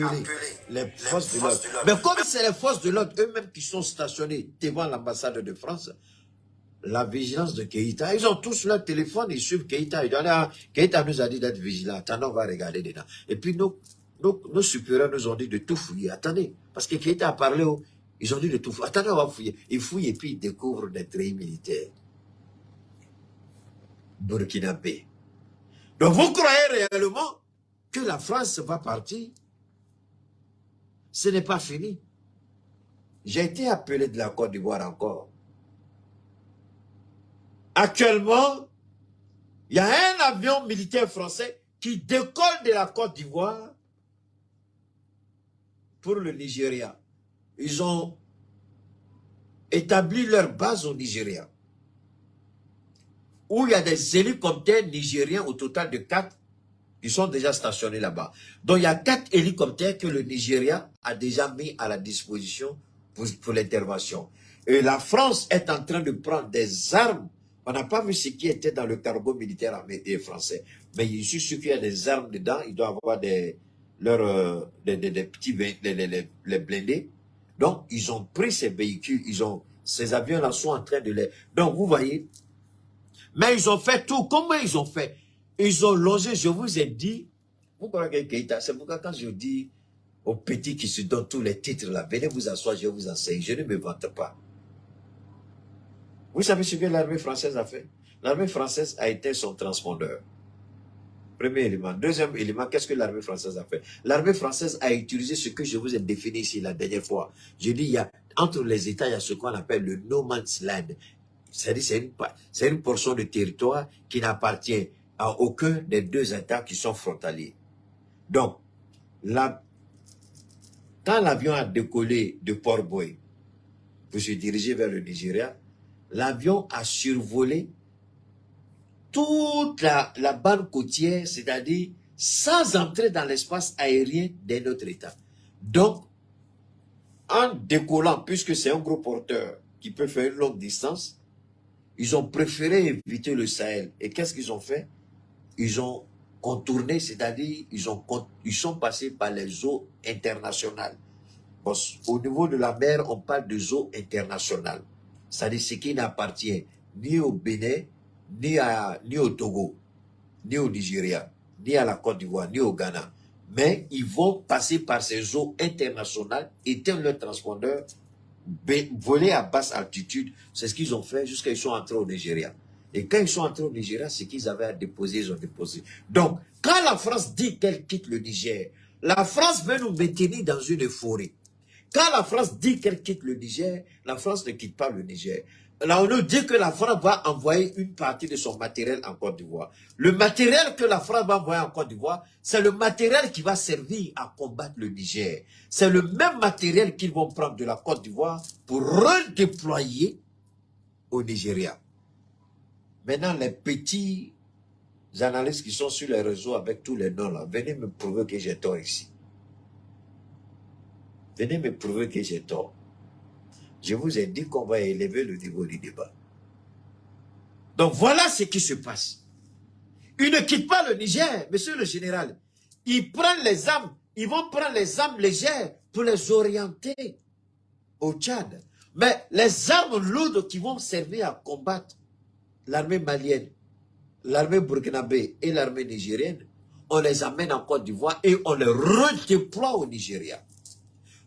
appeler les forces de l'ordre. Mais comme c'est les forces de l'ordre eux-mêmes qui sont stationnés devant l'ambassade de France, la vigilance de Keïta, ils ont tous leur téléphone, ils suivent Keïta. Keïta nous a dit d'être vigilant. Attendez, on va regarder dedans. Et puis nos supérieurs nous ont dit de tout fouiller. Attendez, parce que Keïta a parlé, ils ont dit de tout fouiller. Attendez, on va fouiller. Ils fouillent et puis ils découvrent des treillis militaires burkinabés. Donc vous croyez réellement que la France va partir? Ce n'est pas fini. J'ai été appelé de la Côte d'Ivoire encore. Actuellement, il y a un avion militaire français qui décolle de la Côte d'Ivoire pour le Nigeria. Ils ont établi leur base au Nigeria, où il y a des hélicoptères nigériens au total de 4 qui sont déjà stationnés là-bas. Donc il y a 4 hélicoptères que le Nigeria a déjà mis à la disposition pour l'intervention. Et la France est en train de prendre des armes. On n'a pas vu ce qui était dans le cargo militaire français. Mais je suis sûr qu'il y a des armes dedans. Il doit y avoir des petits les blindés. Donc, ils ont pris ces véhicules. Ces avions-là sont en train de les... Donc, vous voyez. Mais ils ont fait tout. Comment ils ont fait? Ils ont logé, je vous ai dit. Vous croyez que Keïta, c'est pourquoi quand je dis aux petits qui se donnent tous les titres là, venez vous asseoir, je vous enseigne. Je ne me vante pas. Vous savez ce que l'armée française a fait? L'armée française a été son transpondeur. Premier élément. Deuxième élément, qu'est-ce que l'armée française a fait? L'armée française a utilisé ce que je vous ai défini ici la dernière fois. Je dis, entre les États, il y a ce qu'on appelle le no man's land. C'est-à-dire, c'est une portion de territoire qui n'appartient à aucun des 2 États qui sont frontaliers. Donc, quand l'avion a décollé de Port-Boué pour se diriger vers le Nigeria, l'avion a survolé toute la bande côtière, c'est-à-dire sans entrer dans l'espace aérien d'un autre État. Donc, en décollant, puisque c'est un gros porteur qui peut faire une longue distance, ils ont préféré éviter le Sahel. Et qu'est-ce qu'ils ont fait? Ils ont contourné, c'est-à-dire ils sont passés par les eaux internationales. Bon, au niveau de la mer, on parle de eaux internationales. C'est-à-dire ce qui n'appartient ni au Bénin, ni au Togo, ni au Nigeria, ni à la Côte d'Ivoire, ni au Ghana. Mais ils vont passer par ces eaux internationales, éteindre leur transpondeur, voler à basse altitude. C'est ce qu'ils ont fait jusqu'à ce qu'ils sont entrés au Nigeria. Et quand ils sont entrés au Nigeria, ce qu'ils avaient à déposer, ils ont déposé. Donc, quand la France dit qu'elle quitte le Niger, la France veut nous maintenir dans une euphorie. Quand la France dit qu'elle quitte le Niger, la France ne quitte pas le Niger. Là, on nous dit que la France va envoyer une partie de son matériel en Côte d'Ivoire. Le matériel que la France va envoyer en Côte d'Ivoire, c'est le matériel qui va servir à combattre le Niger. C'est le même matériel qu'ils vont prendre de la Côte d'Ivoire pour redéployer au Nigeria. Maintenant, les petits analystes qui sont sur les réseaux avec tous les noms là, venez me prouver que j'ai tort ici. Venez me prouver que j'ai tort. Je vous ai dit qu'on va élever le niveau du débat. Donc voilà ce qui se passe. Ils ne quittent pas le Niger, monsieur le général. Ils prennent les armes, ils vont prendre les armes légères pour les orienter au Tchad. Mais les armes lourdes qui vont servir à combattre l'armée malienne, l'armée burkinabé et l'armée nigérienne, on les amène en Côte d'Ivoire et on les redéploie au Nigeria.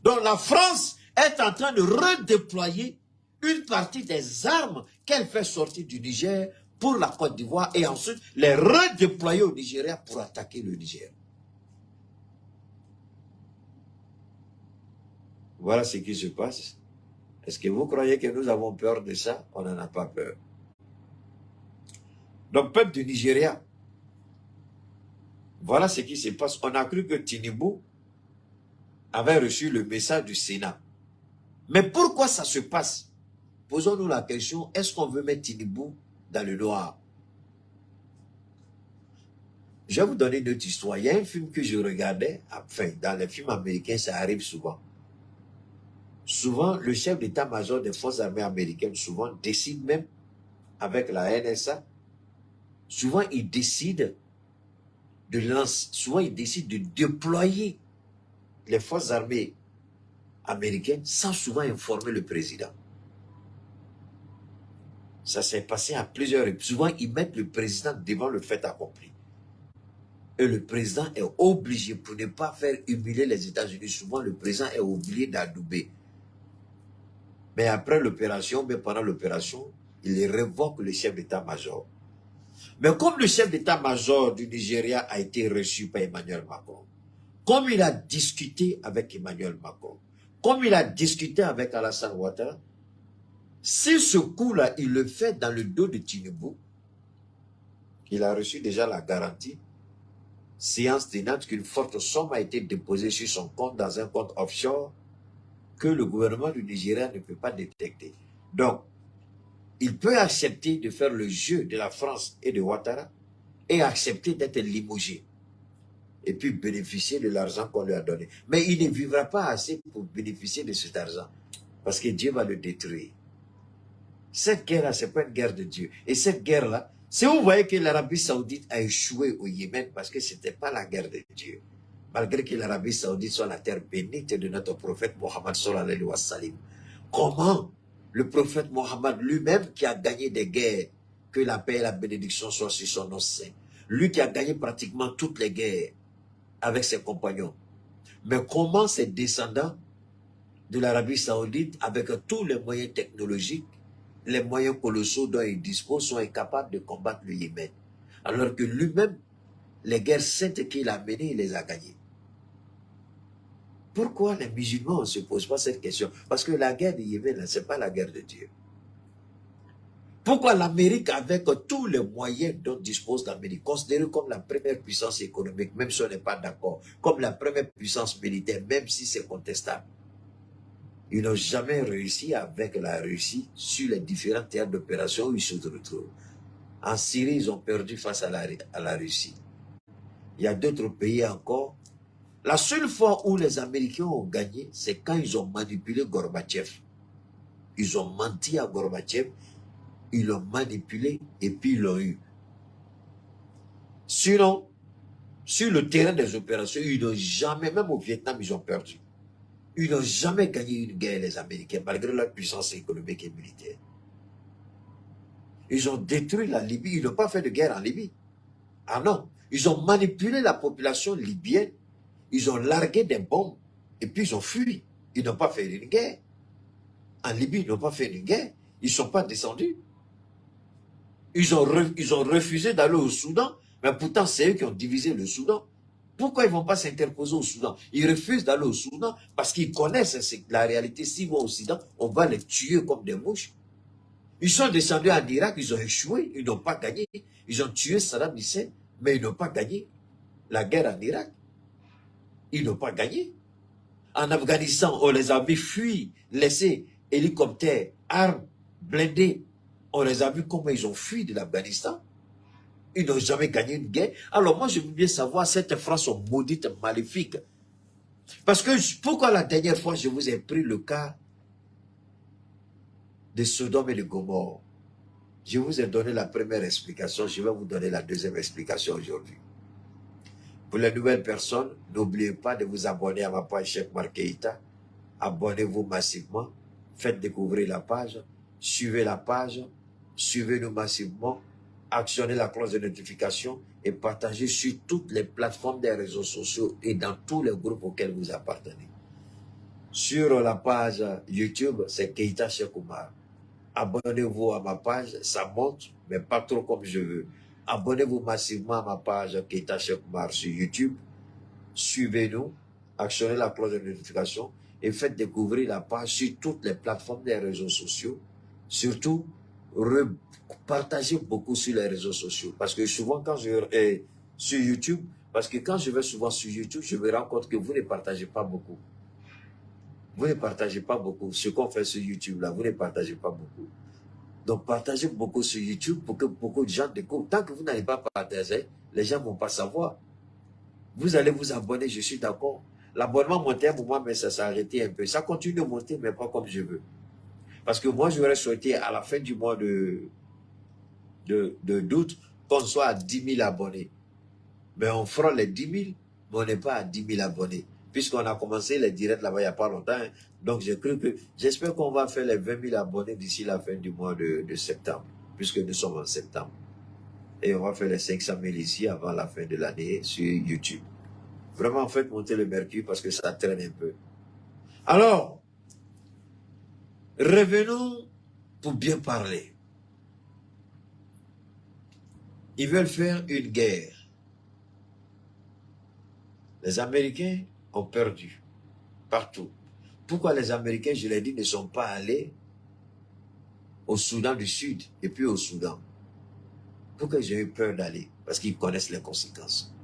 Donc la France est en train de redéployer une partie des armes qu'elle fait sortir du Niger pour la Côte d'Ivoire et ensuite les redéployer au Nigeria pour attaquer le Niger. Voilà ce qui se passe. Est-ce que vous croyez que nous avons peur de ça? On n'en a pas peur. Donc, peuple du Nigeria, voilà ce qui se passe. On a cru que Tinubu avait reçu le message du Sénat. Mais pourquoi ça se passe? Posons-nous la question, est-ce qu'on veut mettre Tinubu dans le noir? Je vais vous donner une autre histoire. Il y a un film que je regardais, enfin, dans les films américains, ça arrive souvent. Souvent, le chef d'état-major des forces armées américaines, souvent, décide même, avec la NSA, souvent, il décide de lancer, souvent, il décide de déployer les forces armées américaines sans souvent informer le président. Ça s'est passé à plusieurs reprises. Souvent, ils mettent le président devant le fait accompli. Et le président est obligé, pour ne pas faire humilier les États-Unis, souvent le président est obligé d'adouber. Mais après l'opération, mais pendant l'opération, il révoque le chef d'état-major. Mais comme le chef d'état-major du Nigeria a été reçu par Emmanuel Macron, comme il a discuté avec Emmanuel Macron, comme il a discuté avec Alassane Ouattara, si ce coup-là, il le fait dans le dos de Tinubu, il a reçu déjà la garantie, séance tenante qu'une forte somme a été déposée sur son compte dans un compte offshore que le gouvernement du Nigeria ne peut pas détecter. Donc, il peut accepter de faire le jeu de la France et de Ouattara et accepter d'être limogé et puis bénéficier de l'argent qu'on lui a donné. Mais il ne vivra pas assez pour bénéficier de cet argent parce que Dieu va le détruire. Cette guerre-là, ce n'est pas une guerre de Dieu. Et cette guerre-là, si vous voyez que l'Arabie Saoudite a échoué au Yémen parce que ce n'était pas la guerre de Dieu, malgré que l'Arabie Saoudite soit la terre bénite de notre prophète Mohammed sallallahu alayhi wa sallam, comment le prophète Mohammed lui-même qui a gagné des guerres, que la paix et la bénédiction soient sur son nom saint, lui qui a gagné pratiquement toutes les guerres avec ses compagnons, mais comment ses descendants de l'Arabie Saoudite, avec tous les moyens technologiques, les moyens colossaux dont il dispose, sont incapables de combattre le Yémen. Alors que lui-même, les guerres saintes qu'il a menées, il les a gagnées. Pourquoi les musulmans ne se posent pas cette question? Parce que la guerre du Yémen, ce n'est pas la guerre de Dieu. Pourquoi l'Amérique, avec tous les moyens dont dispose l'Amérique, considérée comme la première puissance économique, même si on n'est pas d'accord, comme la première puissance militaire, même si c'est contestable, ils n'ont jamais réussi avec la Russie sur les différents théâtres d'opération où ils se retrouvent. En Syrie, ils ont perdu face à la Russie. Il y a d'autres pays encore. La seule fois où les Américains ont gagné, c'est quand ils ont manipulé Gorbatchev. Ils ont menti à Gorbatchev, ils l'ont manipulé et puis ils l'ont eu. Sinon, sur le terrain des opérations, ils n'ont jamais, même au Vietnam, ils ont perdu. Ils n'ont jamais gagné une guerre, les Américains, malgré leur puissance économique et militaire. Ils ont détruit la Libye, ils n'ont pas fait de guerre en Libye. Ah non, ils ont manipulé la population libyenne, ils ont largué des bombes, et puis ils ont fui. Ils n'ont pas fait une guerre. En Libye, ils n'ont pas fait une guerre. Ils ne sont pas descendus. Ils ont refusé d'aller au Soudan, mais pourtant c'est eux qui ont divisé le Soudan. Pourquoi ils ne vont pas s'interposer au Soudan? Ils refusent d'aller au Soudan parce qu'ils connaissent la réalité. S'ils vont au Soudan, on va les tuer comme des mouches. Ils sont descendus en Irak, ils ont échoué, ils n'ont pas gagné. Ils ont tué Saddam Hussein, mais ils n'ont pas gagné la guerre en Irak. Ils n'ont pas gagné. En Afghanistan, on les a vus fuir, laisser hélicoptères, armes, blindés. On les a vus comment ils ont fui de l'Afghanistan. Ils n'ont jamais gagné une guerre. Alors moi, je veux bien savoir, cette France maudite, maléfique. Parce que, pourquoi la dernière fois, je vous ai pris le cas de Sodome et de Gomorrhe? Je vous ai donné la première explication, je vais vous donner la deuxième explication aujourd'hui. Pour les nouvelles personnes, n'oubliez pas de vous abonner à ma page Cheikh Oumar Keïta. Abonnez-vous massivement, faites découvrir la page, suivez la page, suivez-nous massivement, actionnez la cloche de notification et partagez sur toutes les plateformes des réseaux sociaux et dans tous les groupes auxquels vous appartenez. Sur la page YouTube, c'est Keïta Cheikh Oumar. Abonnez-vous à ma page, ça monte, mais pas trop comme je veux. Abonnez-vous massivement à ma page Keïta Cheikh Oumar sur YouTube. Suivez-nous, actionnez la cloche de notification et faites découvrir la page sur toutes les plateformes des réseaux sociaux. Surtout, partagez beaucoup sur les réseaux sociaux. Parce que souvent, quand je vais sur YouTube, parce que quand je vais souvent sur YouTube, je me rends compte que vous ne partagez pas beaucoup. Vous ne partagez pas beaucoup. Ce qu'on fait sur YouTube, là, vous ne partagez pas beaucoup. Donc, partagez beaucoup sur YouTube pour que beaucoup de gens découvrent. Tant que vous n'allez pas partager, les gens ne vont pas savoir. Vous allez vous abonner, je suis d'accord. L'abonnement montait à un moment, mais ça s'est arrêté un peu. Ça continue de monter, mais pas comme je veux. Parce que moi, j'aurais souhaité à la fin du mois d'août qu'on soit à 10 000 abonnés. Mais on fera les 10 000, mais on n'est pas à 10 000 abonnés. puisqu'on a commencé les directs là-bas il n'y a pas longtemps. Hein. Donc j'ai cru que, j'espère qu'on va faire les 20 000 abonnés d'ici la fin du mois de septembre, puisque nous sommes en septembre. Et on va faire les 500 000 ici avant la fin de l'année sur YouTube. Vraiment, faites monter le mercure parce que ça traîne un peu. Alors, revenons pour bien parler. Ils veulent faire une guerre. Les Américains ont perdu partout. Pourquoi les Américains, je l'ai dit, ne sont pas allés au Soudan du Sud et puis au Soudan? Pourquoi j'ai eu peur d'aller? Parce qu'ils connaissent les conséquences.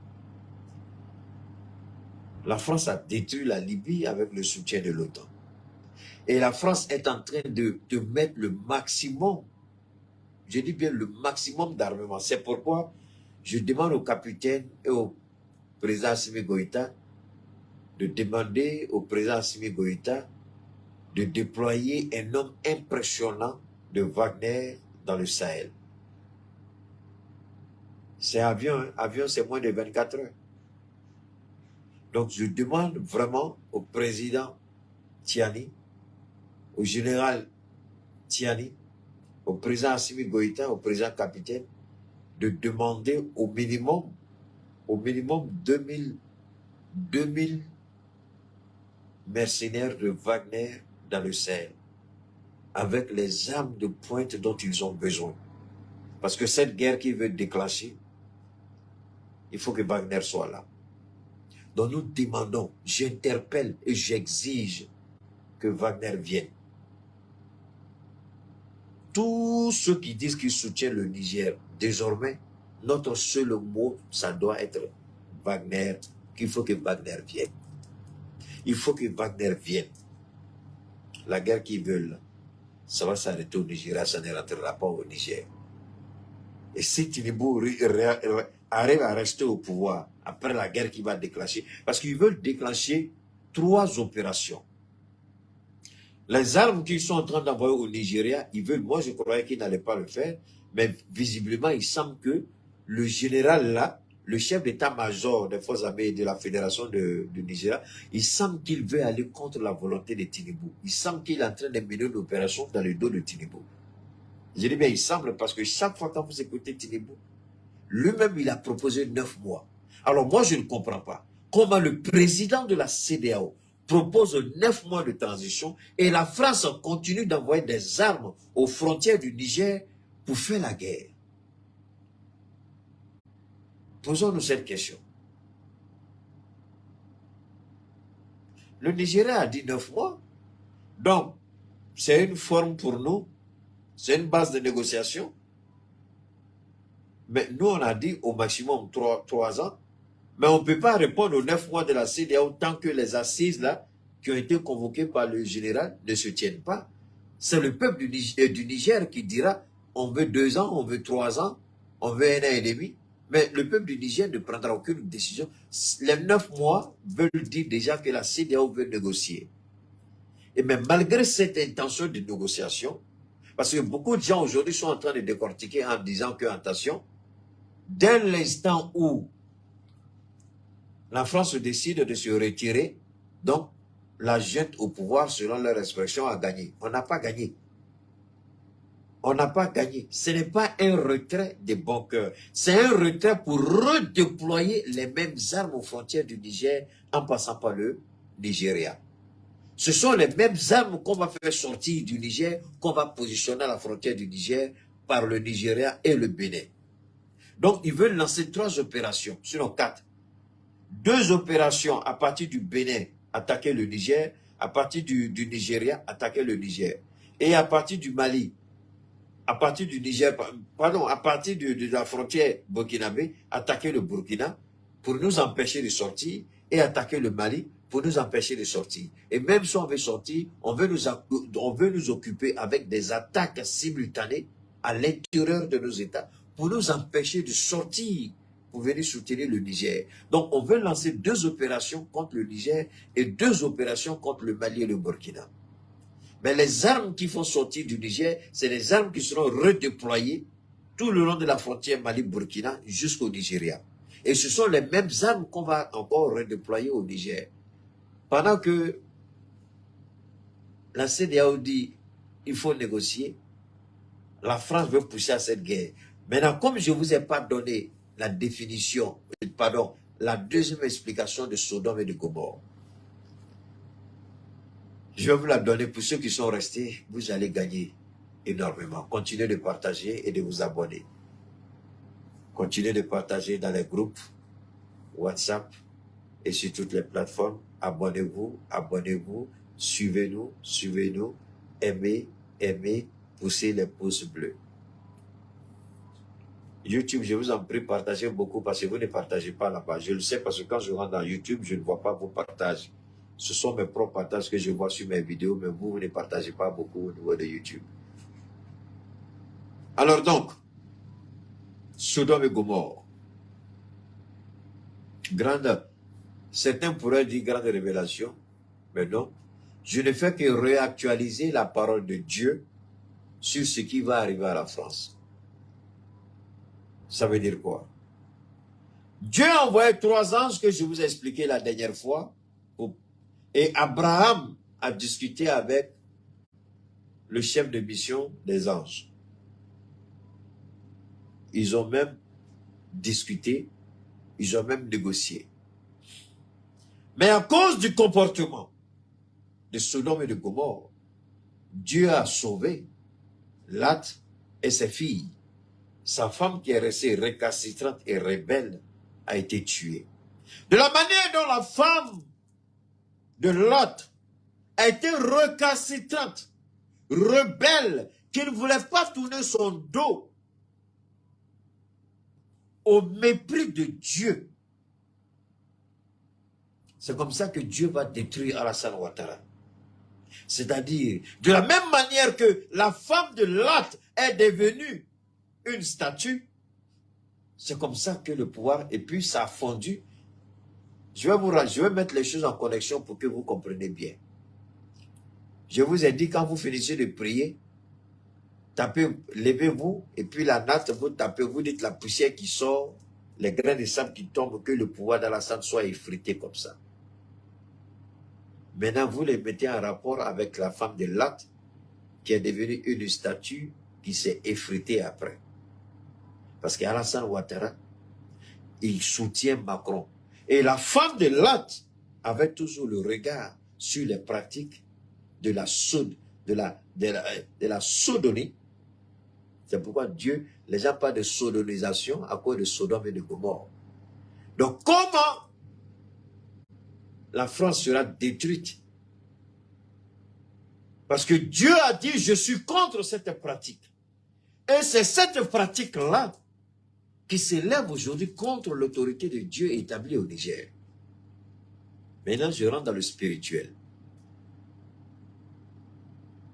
La France a détruit la Libye avec le soutien de l'OTAN. Et la France est en train de mettre le maximum, je dis bien le maximum d'armement. C'est pourquoi je demande au capitaine et au président Assimi Goïta de demander au président Assimi Goïta de déployer un nombre impressionnant de Wagner dans le Sahel. C'est avion, hein? Avion c'est moins de 24 heures. Donc je demande vraiment au président Tiani, au général Tiani, au président Assimi Goïta, au président capitaine, de demander au minimum 2000 mercenaires de Wagner dans le Sahel, avec les armes de pointe dont ils ont besoin. Parce que cette guerre qui veut déclencher, il faut que Wagner soit là. Donc nous demandons, j'interpelle et j'exige que Wagner vienne. Tous ceux qui disent qu'ils soutiennent le Niger, désormais, notre seul mot, ça doit être Wagner, qu'il faut que Wagner vienne. Il faut que Wagner vienne. La guerre qu'ils veulent, ça va s'arrêter au Nigeria, ça ne rentrera pas au Niger. Et si Tinibou arrive à rester au pouvoir après la guerre qui va déclencher, parce qu'ils veulent déclencher 3 opérations. Les armes qu'ils sont en train d'envoyer au Nigeria, ils veulent, moi je croyais qu'ils n'allaient pas le faire, mais visiblement il semble que le général là, le chef d'état-major des forces armées de la fédération du Nigeria, il semble qu'il veut aller contre la volonté de Tinibou. Il semble qu'il est en train de mener une opération dans le dos de Tinibou. Je dis bien il semble parce que chaque fois quand vous écoutez Tinibou, lui-même il a proposé 9 mois. Alors moi je ne comprends pas comment le président de la CEDEAO propose 9 mois de transition et la France continue d'envoyer des armes aux frontières du Niger pour faire la guerre. Posons-nous cette question. Le Nigeria a dit 9 mois. Donc, c'est une forme pour nous, c'est une base de négociation. Mais nous, on a dit au maximum 3 ans. Mais on ne peut pas répondre aux 9 mois de la CEDEAO tant que les assises là, qui ont été convoquées par le général, ne se tiennent pas. C'est le peuple du Niger qui dira, on veut 2 ans, on veut 3 ans, on veut 1 an et demi. Mais le peuple du Niger ne prendra aucune décision. Les 9 mois veulent dire déjà que la CEDEAO veut négocier. Et même malgré cette intention de négociation, parce que beaucoup de gens aujourd'hui sont en train de décortiquer en disant que, attention, dès l'instant où la France décide de se retirer, donc la junte au pouvoir, selon leur expression, a gagné. On n'a pas gagné. On n'a pas gagné. Ce n'est pas un retrait de bon cœur. C'est un retrait pour redéployer les mêmes armes aux frontières du Niger en passant par le Nigeria. Ce sont les mêmes armes qu'on va faire sortir du Niger, qu'on va positionner à la frontière du Niger par le Nigeria et le Bénin. Donc, ils veulent lancer 3 opérations, sinon 4. 2 opérations à partir du Bénin, attaquer le Niger, à partir du Nigeria, attaquer le Niger. Et à partir du Mali, à partir du Niger, pardon, à partir de la frontière burkinabé, attaquer le Burkina pour nous empêcher de sortir et attaquer le Mali pour nous empêcher de sortir. Et même si on veut sortir, on veut nous occuper avec des attaques simultanées à l'intérieur de nos États pour nous empêcher de sortir pour venir soutenir le Niger. Donc, on veut lancer 2 opérations contre le Niger et 2 opérations contre le Mali et le Burkina. Mais les armes qui font sortir du Niger, c'est les armes qui seront redéployées tout le long de la frontière Mali-Burkina jusqu'au Nigeria. Et ce sont les mêmes armes qu'on va encore redéployer au Niger. Pendant que la CEDEAO dit il faut négocier, la France veut pousser à cette guerre. Maintenant, comme je ne vous ai pas donné la définition, pardon, la deuxième explication de Sodome et de Gomorrhe, je vais vous la donner pour ceux qui sont restés, vous allez gagner énormément. Continuez de partager et de vous abonner. Continuez de partager dans les groupes WhatsApp et sur toutes les plateformes. Abonnez-vous, abonnez-vous, suivez-nous, suivez-nous, aimez, aimez, poussez les pouces bleus. YouTube, je vous en prie, partagez beaucoup parce que vous ne partagez pas là-bas. Je le sais parce que quand je rentre dans YouTube, je ne vois pas vos partages. Ce sont mes propres partages que je vois sur mes vidéos, mais vous ne partagez pas beaucoup au niveau de YouTube. Alors donc, Sodome et Gomorrhe. Certains pourraient dire grande révélation, mais non. Je ne fais que réactualiser la parole de Dieu sur ce qui va arriver à la France. Ça veut dire quoi? Dieu a envoyé 3 anges que je vous ai expliqué la dernière fois. Et Abraham a discuté avec le chef de mission des anges. Ils ont même discuté, ils ont même négocié. Mais à cause du comportement de Sodome et de Gomorrhe, Dieu a sauvé Lot et ses filles. Sa femme qui est restée récalcitrante et rebelle a été tuée. De la manière dont la femme de Lot a été récalcitrante, rebelle, qui ne voulait pas tourner son dos au mépris de Dieu. C'est comme ça que Dieu va détruire Alassane Ouattara. C'est-à-dire, de la même manière que la femme de Lot est devenue une statue, c'est comme ça que le pouvoir, et puis ça a fondu. Je vais mettre les choses en connexion pour que vous compreniez bien. Je vous ai dit, quand vous finissez de prier, tapez, levez-vous, et puis la natte, vous tapez, vous dites la poussière qui sort, les grains de sable qui tombent, que le pouvoir d'Alassane soit effrité comme ça. Maintenant, vous les mettez en rapport avec la femme de Lot, qui est devenue une statue qui s'est effritée après. Parce qu'Alassane Ouattara, il soutient Macron. Et la femme de Lot avait toujours le regard sur les pratiques de la sodomie. C'est pourquoi Dieu, les gens parlent de sodomisation à cause de Sodome et de Gomorrhe. Donc comment la France sera détruite? Parce que Dieu a dit, je suis contre cette pratique. Et c'est cette pratique-là qui s'élève aujourd'hui contre l'autorité de Dieu établie au Niger. Maintenant, je rentre dans le spirituel.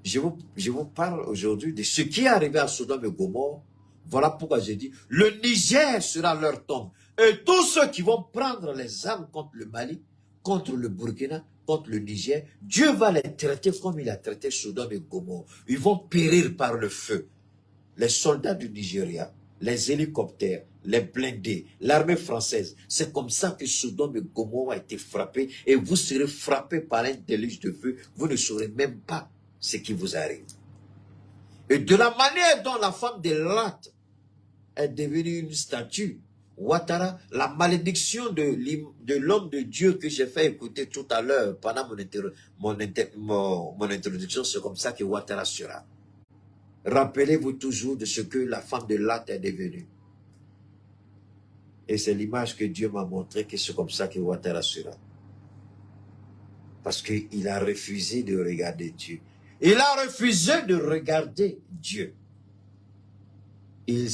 Je vous parle aujourd'hui de ce qui est arrivé à Sodome et Gomorrhe. Voilà pourquoi j'ai dit, le Niger sera leur tombe. Et tous ceux qui vont prendre les armes contre le Mali, contre le Burkina, contre le Niger, Dieu va les traiter comme il a traité Sodome et Gomorrhe. Ils vont périr par le feu. Les soldats du Nigeria, les hélicoptères, les blindés, l'armée française, c'est comme ça que Sodome et Gomorrhe a été frappé et vous serez frappé par un déluge de feu. Vous ne saurez même pas ce qui vous arrive. Et de la manière dont la femme de Lot est devenue une statue, Ouattara, la malédiction de l'homme de Dieu que j'ai fait écouter tout à l'heure pendant mon introduction, c'est comme ça que Ouattara sera. Rappelez-vous toujours de ce que la femme de Lot est devenue. Et c'est l'image que Dieu m'a montré que c'est comme ça que Ouattara sera. Parce qu'il a refusé de regarder Dieu. Il a refusé de regarder Dieu. Il